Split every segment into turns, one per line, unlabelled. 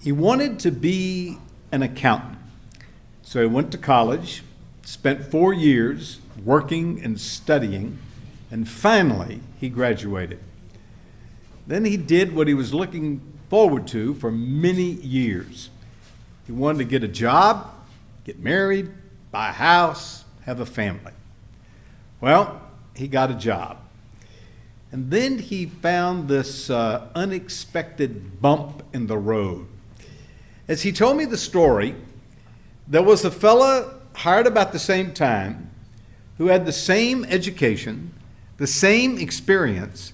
He wanted to be an accountant. So he went to college, spent 4 years working and studying, and finally he graduated. Then he did what he was looking forward to for many years. He wanted to get a job, get married, buy a house, have a family. Well, he got a job. And then he found this unexpected bump in the road. As he told me the story, there was a fella hired about the same time who had the same education, the same experience,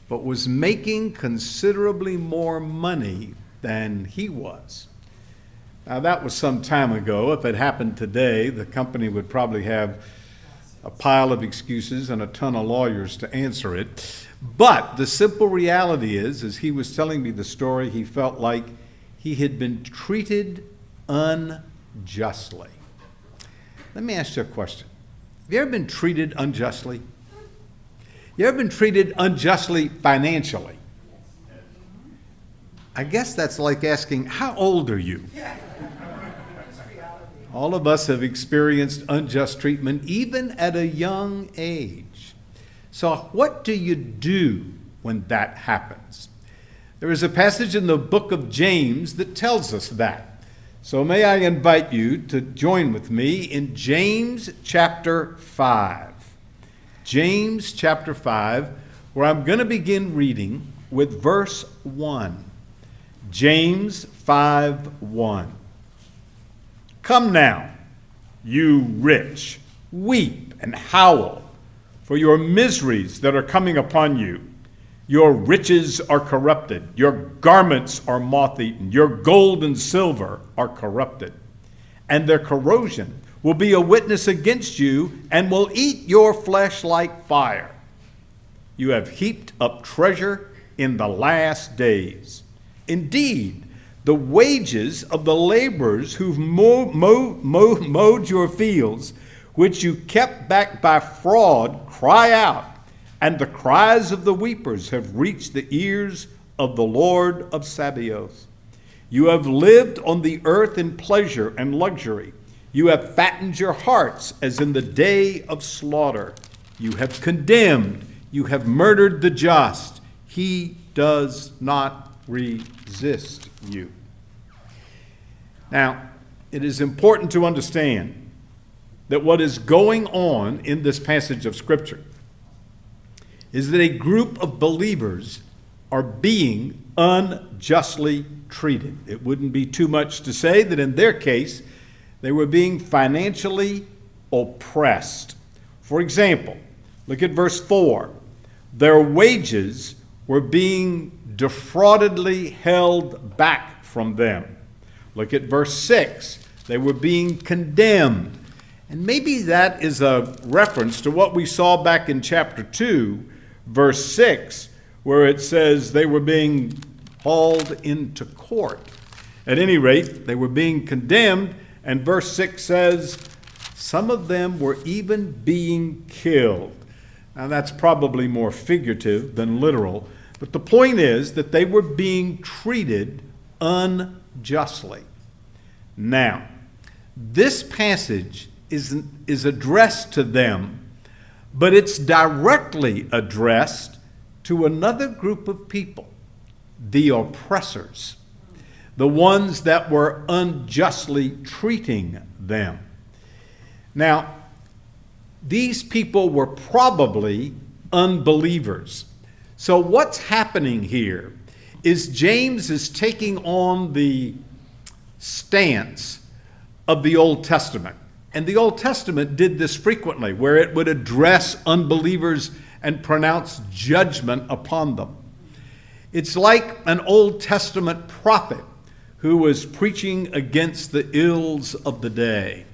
but was making considerably more money than he was. Now, that was some time ago. If it happened today, the company would probably have a pile of excuses and a ton of lawyers to answer it. But the simple reality is, as he was telling me the story, he felt like he had been treated unjustly. Let me ask you a question. Have you ever been treated unjustly? You ever been treated unjustly financially? I guess that's like asking, how old are you? All of us have experienced unjust treatment, even at a young age. So what do you do when that happens? There is a passage in the book of James that tells us that. So may I invite you to join with me in James chapter 5. James chapter 5, where I'm going to begin reading with verse 1. James 5:1. Come now, you rich, weep and howl for your miseries that are coming upon you. Your riches are corrupted, your garments are moth-eaten, your gold and silver are corrupted, and their corrosion will be a witness against you and will eat your flesh like fire. You have heaped up treasure in the last days. Indeed, the wages of the laborers who've mowed your fields, which you kept back by fraud, cry out, and the cries of the weepers have reached the ears of the Lord of Sabaoth. You have lived on the earth in pleasure and luxury. You have fattened your hearts as in the day of slaughter. You have condemned, you have murdered the just. He does not resist you. Now, it is important to understand that what is going on in this passage of Scripture is that a group of believers are being unjustly treated. It wouldn't be too much to say that in their case, they were being financially oppressed. For example, look at verse 4. Their wages were being defraudedly held back from them. Look at verse 6. They were being condemned. And maybe that is a reference to what we saw back in chapter 2, verse 6, where it says they were being hauled into court. At any rate, they were being condemned, and verse 6 says some of them were even being killed. Now that's probably more figurative than literal, but the point is that they were being treated unjustly. Now, this passage is addressed to them, but it's directly addressed to another group of people, the oppressors, the ones that were unjustly treating them. Now, these people were probably unbelievers. So what's happening here is James is taking on the stance of the Old Testament. And the Old Testament did this frequently, where it would address unbelievers and pronounce judgment upon them. It's like an Old Testament prophet who was preaching against the ills of the day,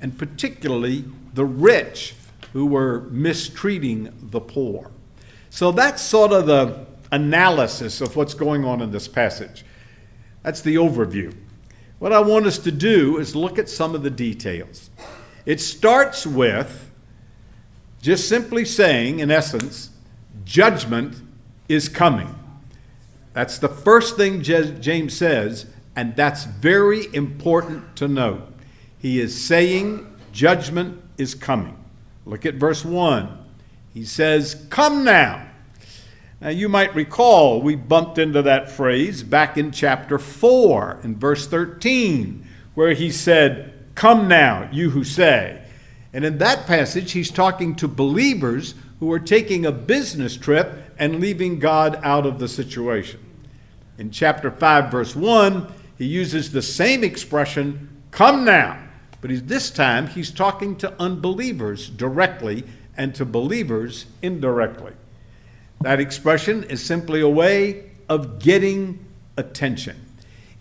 and particularly the rich who were mistreating the poor. So that's sort of the analysis of what's going on in this passage. That's the overview. What I want us to do is look at some of the details. It starts with just simply saying, in essence, judgment is coming. That's the first thing James says, And that's very important to note. He is saying judgment is coming. Look at verse 1. He says, "Come now." Now you might recall we bumped into that phrase back in chapter 4 in verse 13, where he said, "Come now, you who say." And in that passage, he's talking to believers who are taking a business trip and leaving God out of the situation. In chapter 5, verse 1, he uses the same expression, "Come now." But this time, he's talking to unbelievers directly and to believers indirectly. That expression is simply a way of getting attention.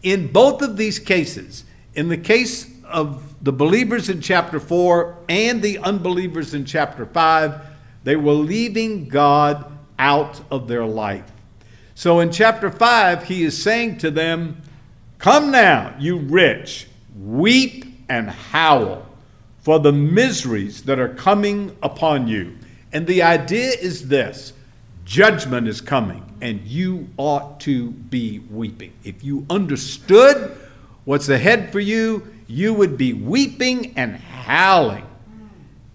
In both of these cases, in the case of the believers in chapter 4 and the unbelievers in chapter 5, they were leaving God out of their life. So in chapter 5, he is saying to them, "Come now, you rich, weep and howl for the miseries that are coming upon you." And the idea is this: judgment is coming, and you ought to be weeping. If you understood what's ahead for you, you would be weeping and howling.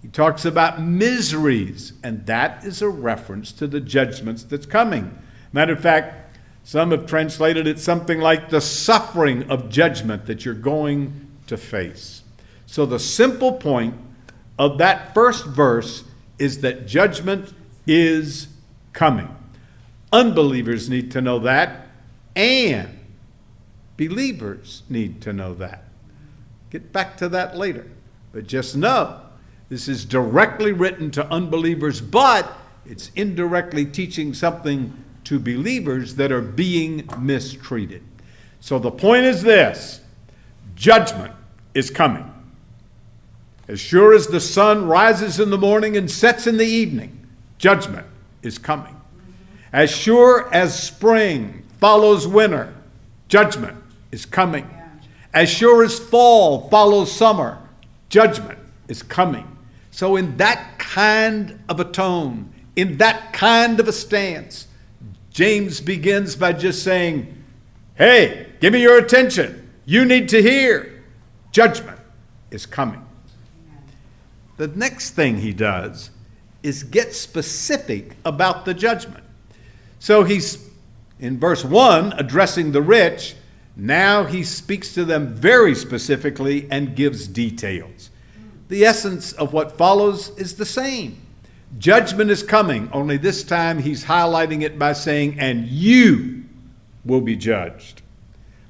He talks about miseries, and that is a reference to the judgments that's coming. Matter of fact, some have translated it something like the suffering of judgment that you're going to face. So the simple point of that first verse is that judgment is coming. Unbelievers need to know that, and believers need to know that. Get back to that later. But just know, this is directly written to unbelievers, but it's indirectly teaching something to believers that are being mistreated. So the point is this: judgment is coming. As sure as the sun rises in the morning and sets in the evening, judgment is coming. As sure as spring follows winter, judgment is coming. As sure as fall follows summer, judgment is coming. So in that kind of a tone, in that kind of a stance, James begins by just saying, "Hey, give me your attention. You need to hear. Judgment is coming." The next thing he does is get specific about the judgment. So he's, in verse 1, addressing the rich. Now he speaks to them very specifically and gives details. The essence of what follows is the same. Judgment is coming, only this time he's highlighting it by saying, "And you will be judged."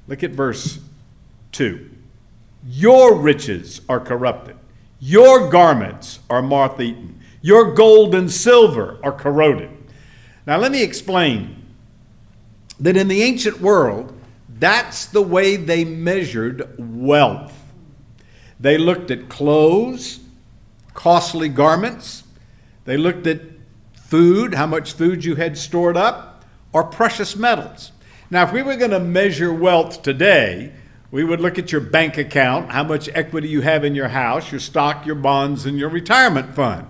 Look at verse 2. "Your riches are corrupted. Your garments are moth-eaten. Your gold and silver are corroded." Now let me explain that in the ancient world, that's the way they measured wealth. They looked at clothes, costly garments. They looked at food, how much food you had stored up, or precious metals. Now, if we were going to measure wealth today, we would look at your bank account, how much equity you have in your house, your stock, your bonds, and your retirement fund.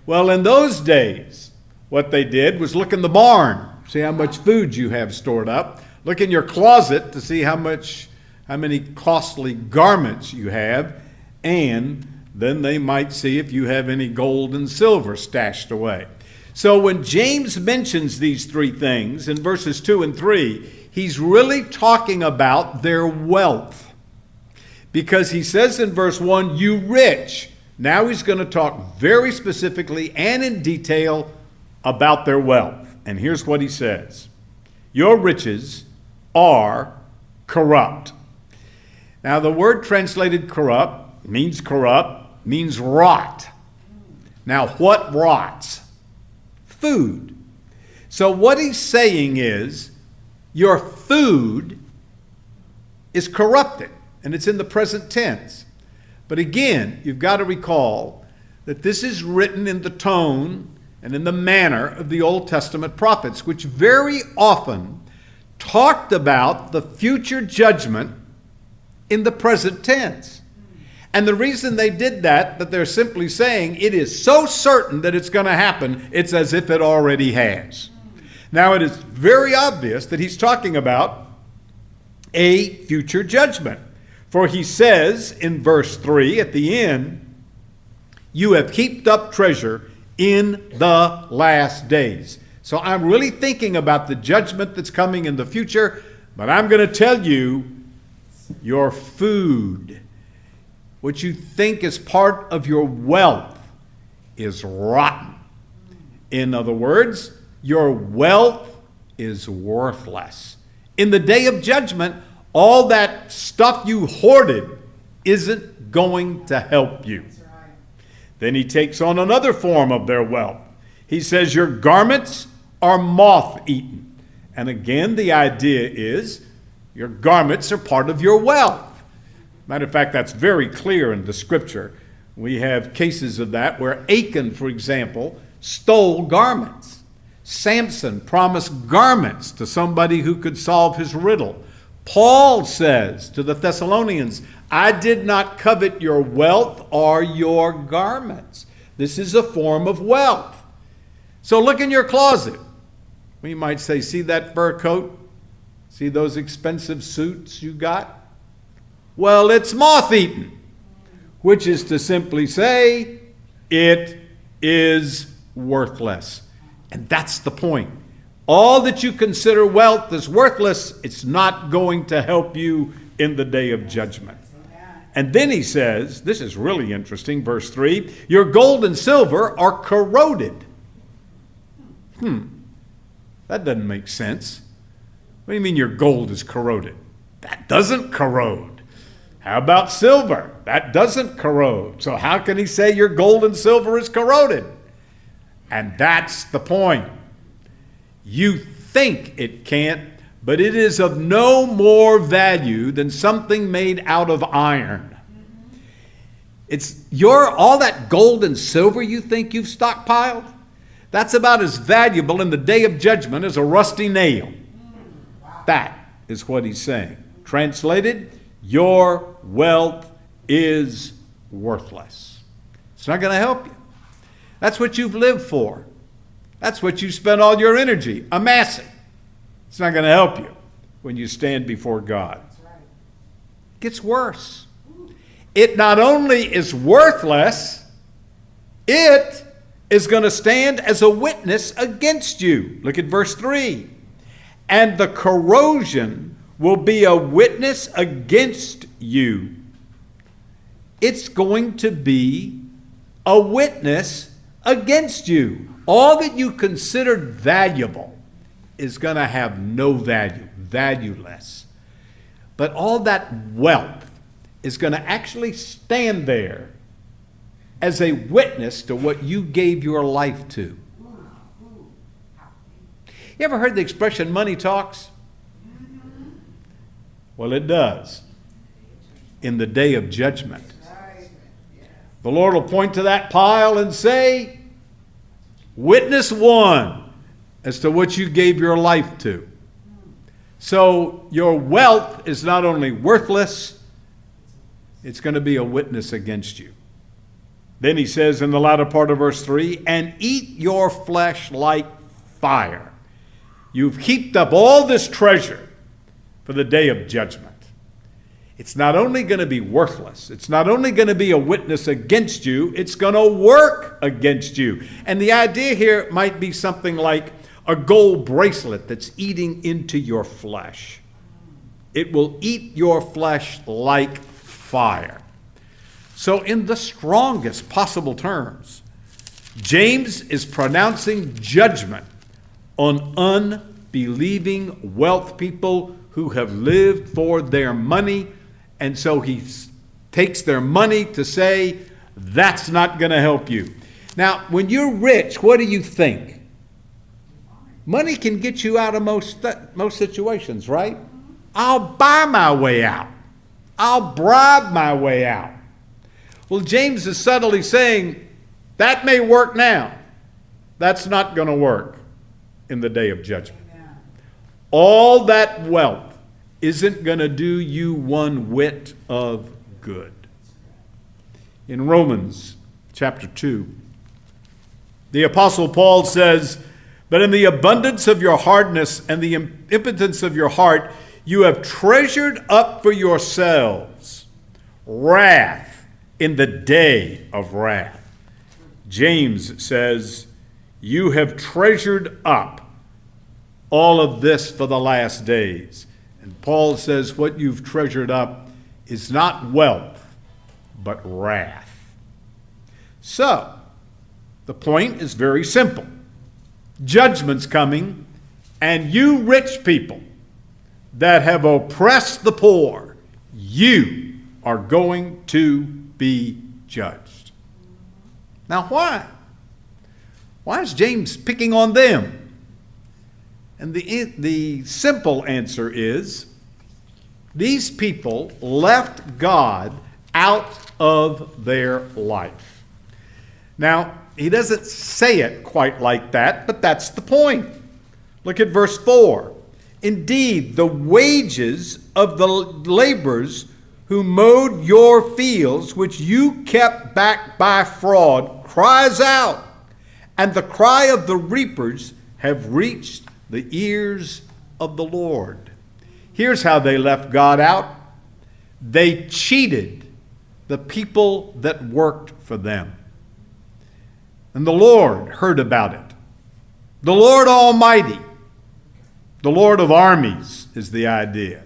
Well, in those days, what they did was look in the barn, see how much food you have stored up. Look in your closet to see how many costly garments you have, and then they might see if you have any gold and silver stashed away. So when James mentions these three things in verses 2 and 3, he's really talking about their wealth. Because he says in verse 1, "You rich." Now he's going to talk very specifically and in detail about their wealth. And here's what he says: "Your riches are corrupt." Now the word translated corrupt means rot. Now what rots? Food. So what he's saying is, your food is corrupted, and it's in the present tense. But again, you've got to recall that this is written in the tone and in the manner of the Old Testament prophets, which very often talked about the future judgment in the present tense. And the reason they did that they're simply saying it is so certain that it's going to happen, it's as if it already has. Now, it is very obvious that he's talking about a future judgment. For he says in verse 3 at the end, you have heaped up treasure in the last days. So I'm really thinking about the judgment that's coming in the future, but I'm going to tell you, your food, what you think is part of your wealth, is rotten. In other words, your wealth is worthless. In the day of judgment, all that stuff you hoarded isn't going to help you. Then he takes on another form of their wealth. He says your garments are moth-eaten. And again, the idea is your garments are part of your wealth. Matter of fact, that's very clear in the scripture. We have cases of that where Achan, for example, stole garments. Samson promised garments to somebody who could solve his riddle. Paul says to the Thessalonians, I did not covet your wealth or your garments. This is a form of wealth. So look in your closet. We might say, see that fur coat? See those expensive suits you got? Well, it's moth-eaten, which is to simply say, it is worthless. And that's the point. All that you consider wealth is worthless. It's not going to help you in the day of judgment. And then he says, this is really interesting, verse 3, your gold and silver are corroded. That doesn't make sense. What do you mean your gold is corroded? That doesn't corrode. How about silver? That doesn't corrode. So how can he say your gold and silver is corroded? And that's the point. You think it can't, but it is of no more value than something made out of iron. It's all that gold and silver you think you've stockpiled, that's about as valuable in the day of judgment as a rusty nail. That is what he's saying. Translated, your wealth is worthless. It's not going to help you. That's what you've lived for. That's what you spent all your energy amassing. It's not going to help you when you stand before God. It gets worse. It not only is worthless, it is going to stand as a witness against you. Look at verse 3. And the corrosion will be a witness against you. It's going to be a witness against you. All that you considered valuable is going to have no value, valueless. But all that wealth is going to actually stand there as a witness to what you gave your life to. You ever heard the expression, money talks? Well, it does. In the day of judgment. The Lord will point to that pile and say, witness one as to what you gave your life to. So your wealth is not only worthless, it's going to be a witness against you. Then he says in the latter part of verse 3, and eat your flesh like fire. You've heaped up all this treasure for the day of judgment. It's not only going to be worthless, it's not only going to be a witness against you, it's going to work against you. And the idea here might be something like a gold bracelet that's eating into your flesh. It will eat your flesh like fire. So in the strongest possible terms, James is pronouncing judgment on unbelieving wealth people who have lived for their money. And so he takes their money to say, that's not going to help you. Now, when you're rich, what do you think? Money can get you out of most situations, right? I'll buy my way out. I'll bribe my way out. Well, James is subtly saying, that may work now. That's not going to work in the day of judgment. All that wealth isn't going to do you one whit of good. In Romans chapter 2, the Apostle Paul says, but in the abundance of your hardness and the impotence of your heart, You have treasured up for yourselves wrath in the day of wrath. James says, you have treasured up all of this for the last days. And Paul says what you've treasured up is not wealth, but wrath. So, the point is very simple. Judgment's coming, and you rich people that have oppressed the poor, you are going to be judged. Now why? Why is James picking on them? And the simple answer is, these people left God out of their life. Now, he doesn't say it quite like that, but that's the point. Look at verse 4. Indeed, the wages of the laborers who mowed your fields, which you kept back by fraud, cries out, and the cry of the reapers have reached the ears of the Lord. Here's how they left God out. They cheated the people that worked for them. And the Lord heard about it. The Lord Almighty, the Lord of armies is the idea.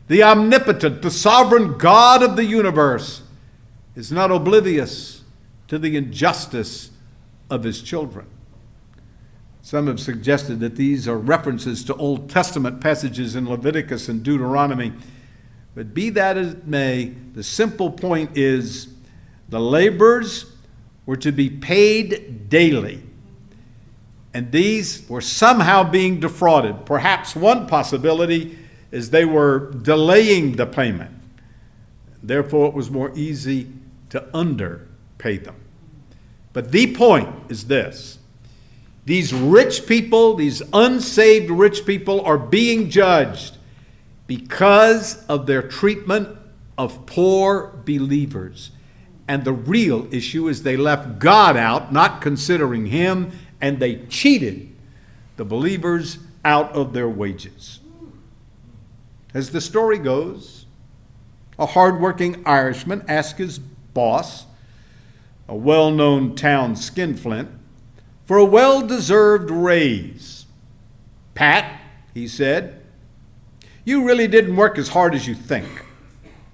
The omnipotent, the sovereign God of the universe is not oblivious to the injustice of his children. Some have suggested that these are references to Old Testament passages in Leviticus and Deuteronomy. But be that as it may, the simple point is the laborers were to be paid daily. And these were somehow being defrauded. Perhaps one possibility is they were delaying the payment. Therefore, it was more easy to underpay them. But the point is this. These rich people, these unsaved rich people, are being judged because of their treatment of poor believers. And the real issue is they left God out, not considering him, and they cheated the believers out of their wages. As the story goes, a hardworking Irishman asked his boss, a well-known town skinflint, for a well-deserved raise. Pat, he said, you really didn't work as hard as you think.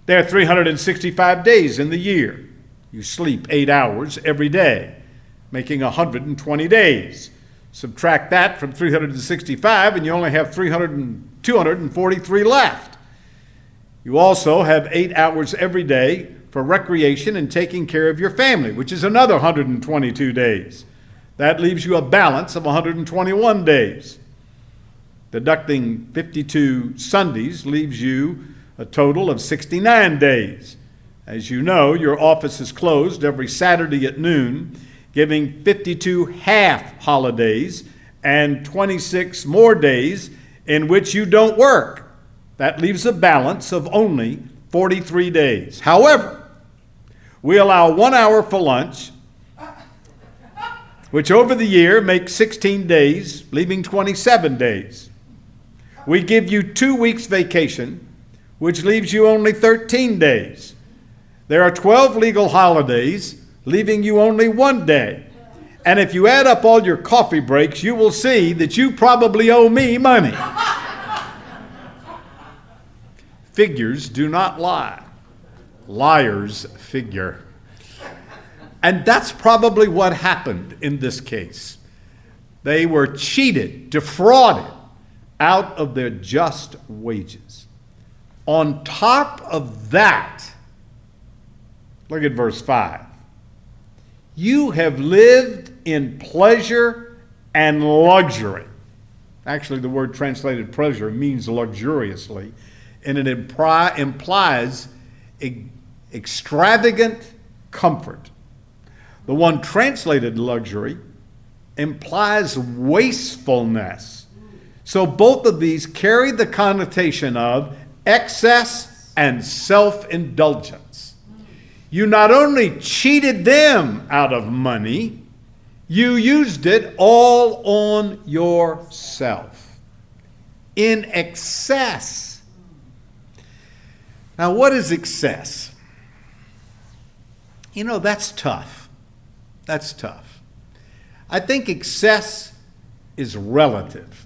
There are 365 days in the year. You sleep 8 hours every day, making 120 days. Subtract that from 365 and you only have 243 left. You also have 8 hours every day for recreation and taking care of your family, which is another 122 days. That leaves you a balance of 121 days. Deducting 52 Sundays leaves you a total of 69 days. As you know, your office is closed every Saturday at noon, giving 52 half holidays and 26 more days in which you don't work. That leaves a balance of only 43 days. However, we allow 1 hour for lunch, which over the year makes 16 days, leaving 27 days. We give you 2 weeks vacation, which leaves you only 13 days. There are 12 legal holidays, leaving you only 1 day. And if you add up all your coffee breaks, you will see that you probably owe me money. Figures do not lie. Liars figure. And that's probably what happened in this case. They were cheated, defrauded out of their just wages. On top of that, look at verse 5. You have lived in pleasure and luxury. Actually, the word translated pleasure means luxuriously, and it implies extravagant comfort. The one translated luxury implies wastefulness. So both of these carry the connotation of excess and self-indulgence. You not only cheated them out of money, you used it all on yourself. In excess Now, what is excess? You know, that's tough. That's tough. I think excess is relative.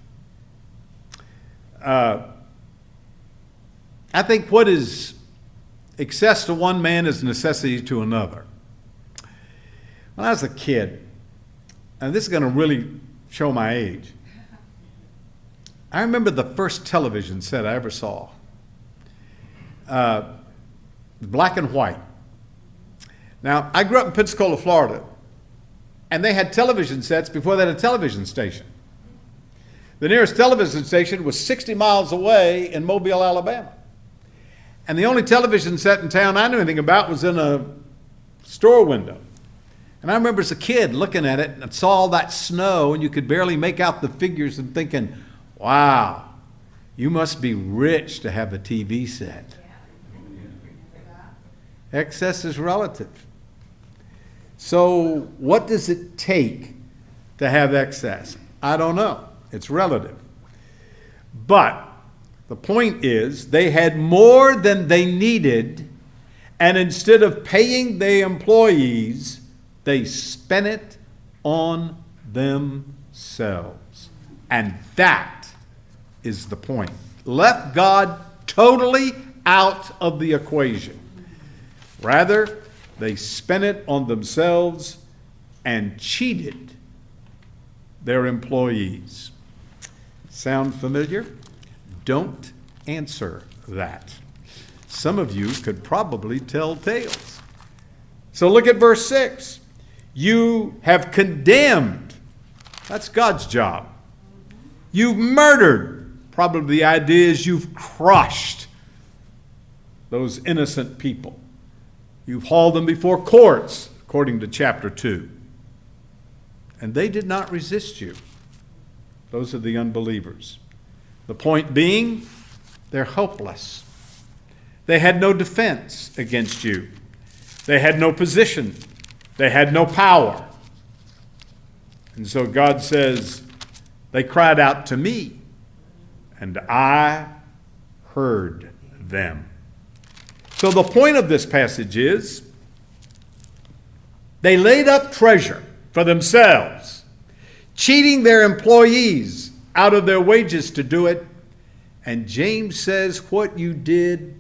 I think what is excess to one man is necessity to another. When I was a kid, and this is going to really show my age, I remember the first television set I ever saw. Black and white. Now, I grew up in Pensacola, Florida, and they had television sets before they had a television station. The nearest television station was 60 miles away in Mobile, Alabama. And the only television set in town I knew anything about was in a store window. And I remember as a kid looking at it and saw all that snow, and you could barely make out the figures, and thinking, wow, you must be rich to have a TV set. Excess is relative. So what does it take to have excess? I don't know. It's relative. But the point is, they had more than they needed, and instead of paying their employees, they spent it on themselves. And that is the point. Left God totally out of the equation. Rather, they spent it on themselves and cheated their employees. Sound familiar? Don't answer that. Some of you could probably tell tales. So look at verse 6. You have condemned. That's God's job. You've murdered. Probably the idea is you've crushed those innocent people. You've hauled them before courts, according to chapter 2. And they did not resist you. Those are the unbelievers. The point being, they're hopeless. They had no defense against you. They had no position. They had no power. And so God says, they cried out to me, and I heard them. So the point of this passage is, they laid up treasure for themselves, cheating their employees out of their wages to do it. And James says what you did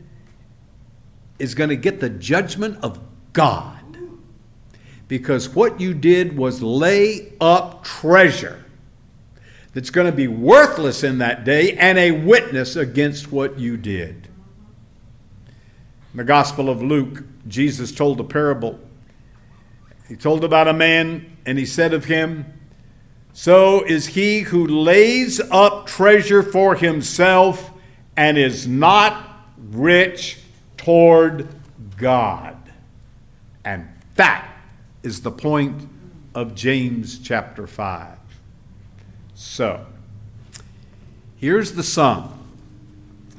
is going to get the judgment of God. Because what you did was lay up treasure that's going to be worthless in that day and a witness against what you did. In the Gospel of Luke, Jesus told a parable. He told about a man, and he said of him, so is he who lays up treasure for himself and is not rich toward God. And that is the point of James chapter 5. So, here's the sum.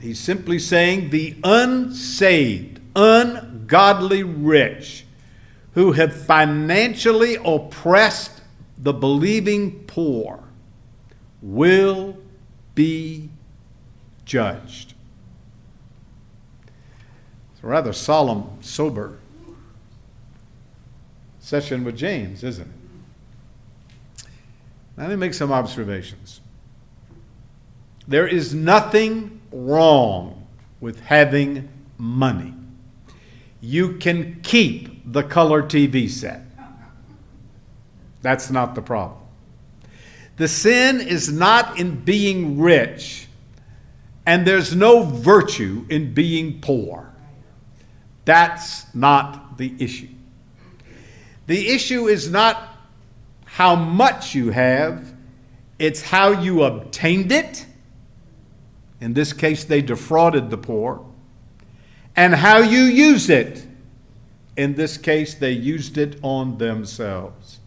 He's simply saying the unsaved, ungodly rich who have financially oppressed the believing poor will be judged. It's a rather solemn, sober session with James, isn't it? Now, let me make some observations. There is nothing wrong with having money. You can keep the color TV set. That's not the problem. The sin is not in being rich, and there's no virtue in being poor. That's not the issue. The issue is not how much you have, it's how you obtained it. In this case, they defrauded the poor. And how you use it. In this case, they used it on themselves.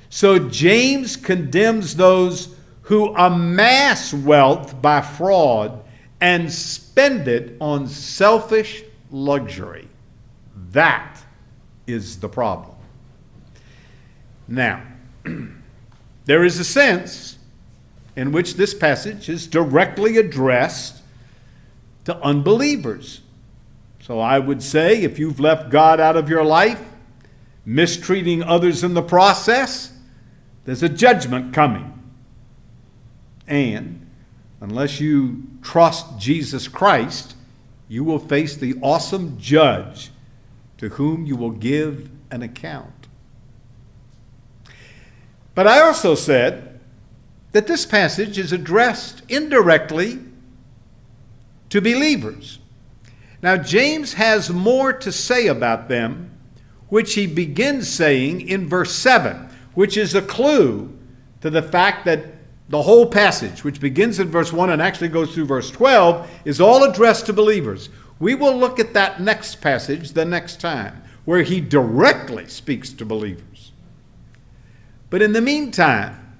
So James condemns those who amass wealth by fraud and spend it on selfish luxury. That is the problem. Now, there is a sense in which this passage is directly addressed to unbelievers. So I would say if you've left God out of your life, mistreating others in the process, there's a judgment coming. And unless you trust Jesus Christ, you will face the awesome judge to whom you will give an account. But I also said that this passage is addressed indirectly to believers. Now, James has more to say about them, which he begins saying in verse 7, which is a clue to the fact that the whole passage, which begins in verse 1 and actually goes through verse 12, is all addressed to believers. We will look at that next passage the next time, where he directly speaks to believers. But in the meantime,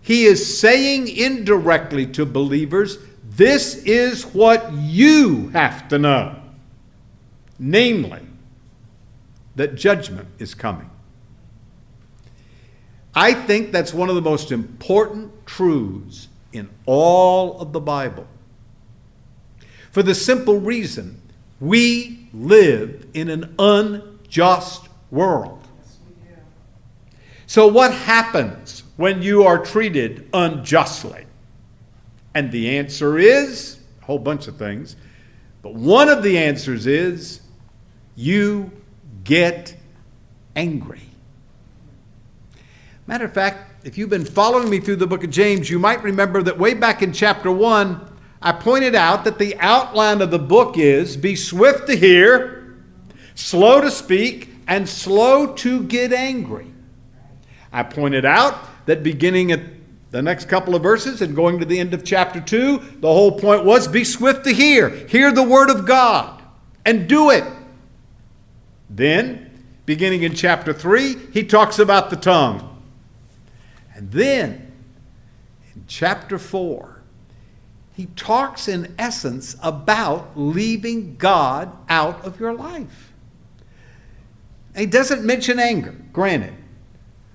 he is saying indirectly to believers, this is what you have to know. Namely, that judgment is coming. I think that's one of the most important truths in all of the Bible. For the simple reason, we live in an unjust world. So what happens when you are treated unjustly? And the answer is a whole bunch of things. But one of the answers is you get angry. Matter of fact, if you've been following me through the book of James, you might remember that way back in chapter 1, I pointed out that the outline of the book is be swift to hear, slow to speak, and slow to get angry. I pointed out that beginning at the next couple of verses and going to the end of chapter 2, the whole point was be swift to hear the word of God, and do it. Then, beginning in chapter 3, he talks about the tongue. And then, in chapter 4, he talks in essence about leaving God out of your life. He doesn't mention anger, granted.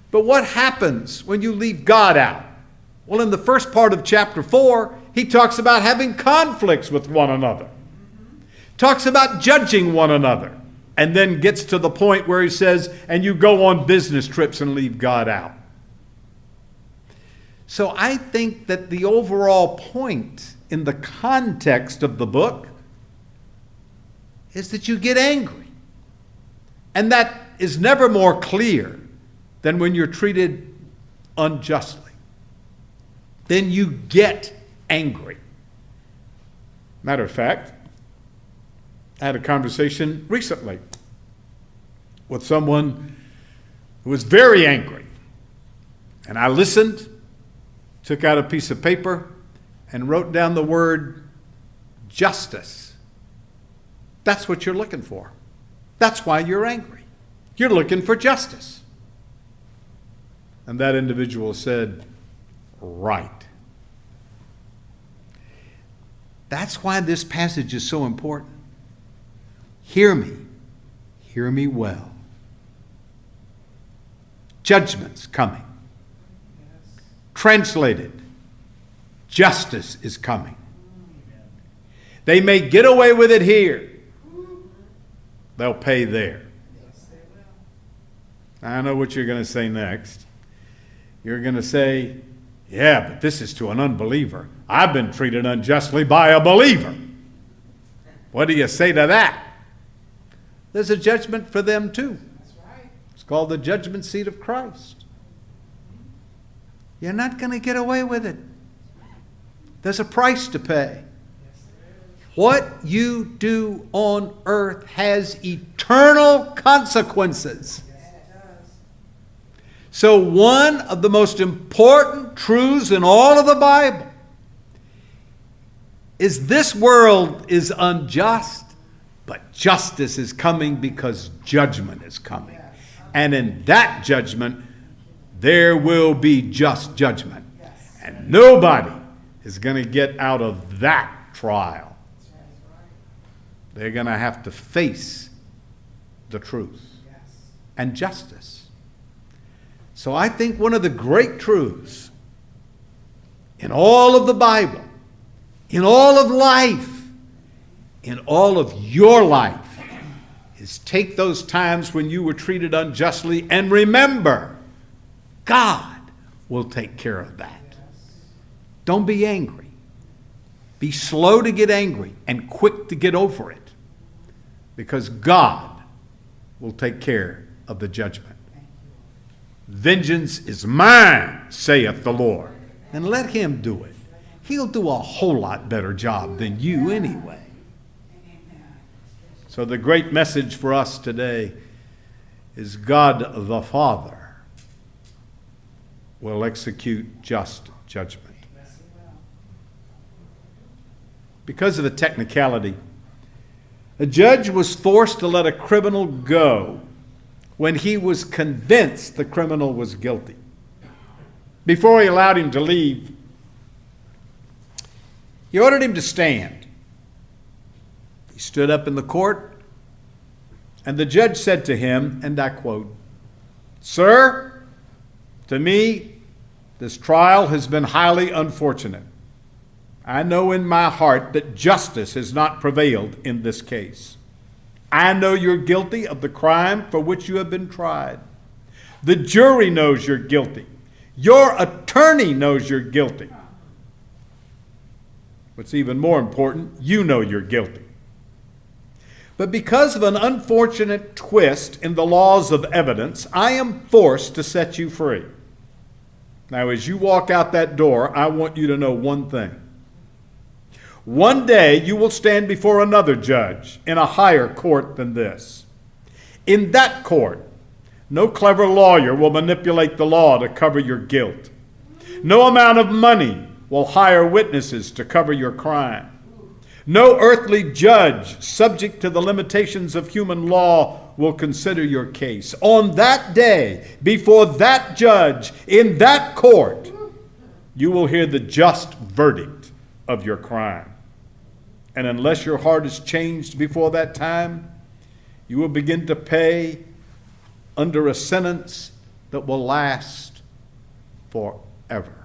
But what happens when you leave God out? Well, in the first part of chapter 4, he talks about having conflicts with one another. Talks about judging one another. And then gets to the point where he says, and you go on business trips and leave God out. So I think that the overall point in the context of the book is that you get angry. And that is never more clear than when you're treated unjustly. Then you get angry. Matter of fact, I had a conversation recently with someone who was very angry. And I listened, took out a piece of paper, and wrote down the word justice. That's what you're looking for. That's why you're angry. You're looking for justice. And that individual said, right. That's why this passage is so important. Hear me well. Judgment's coming. Translated, justice is coming. They may get away with it here. They'll pay there. I know what you're going to say next. You're going to say, yeah, but this is to an unbeliever. I've been treated unjustly by a believer. What do you say to that? There's a judgment for them too. It's called the judgment seat of Christ. You're not going to get away with it. There's a price to pay. What you do on earth has eternal consequences. So one of the most important truths in all of the Bible is this world is unjust, but justice is coming because judgment is coming. And in that judgment, there will be just judgment. And nobody is going to get out of that trial. They're going to have to face the truth and justice. So I think one of the great truths in all of the Bible, in all of life, in all of your life, is take those times when you were treated unjustly and remember, God will take care of that. Don't be angry. Be slow to get angry and quick to get over it, because God will take care of the judgment. Vengeance is mine, saith the Lord. And let him do it. He'll do a whole lot better job than you anyway. So the great message for us today is God the Father will execute just judgment. Because of a technicality, a judge was forced to let a criminal go when he was convinced the criminal was guilty. Before he allowed him to leave, he ordered him to stand. He stood up in the court, and the judge said to him, and I quote, "Sir, to me, this trial has been highly unfortunate. I know in my heart that justice has not prevailed in this case. I know you're guilty of the crime for which you have been tried. The jury knows you're guilty. Your attorney knows you're guilty. What's even more important, you know you're guilty. But because of an unfortunate twist in the laws of evidence, I am forced to set you free. Now, as you walk out that door, I want you to know one thing. One day you will stand before another judge in a higher court than this. In that court, no clever lawyer will manipulate the law to cover your guilt. No amount of money will hire witnesses to cover your crime. No earthly judge, subject to the limitations of human law, will consider your case. On that day, before that judge, in that court, you will hear the just verdict of your crime. And unless your heart is changed before that time, you will begin to pay under a sentence that will last forever."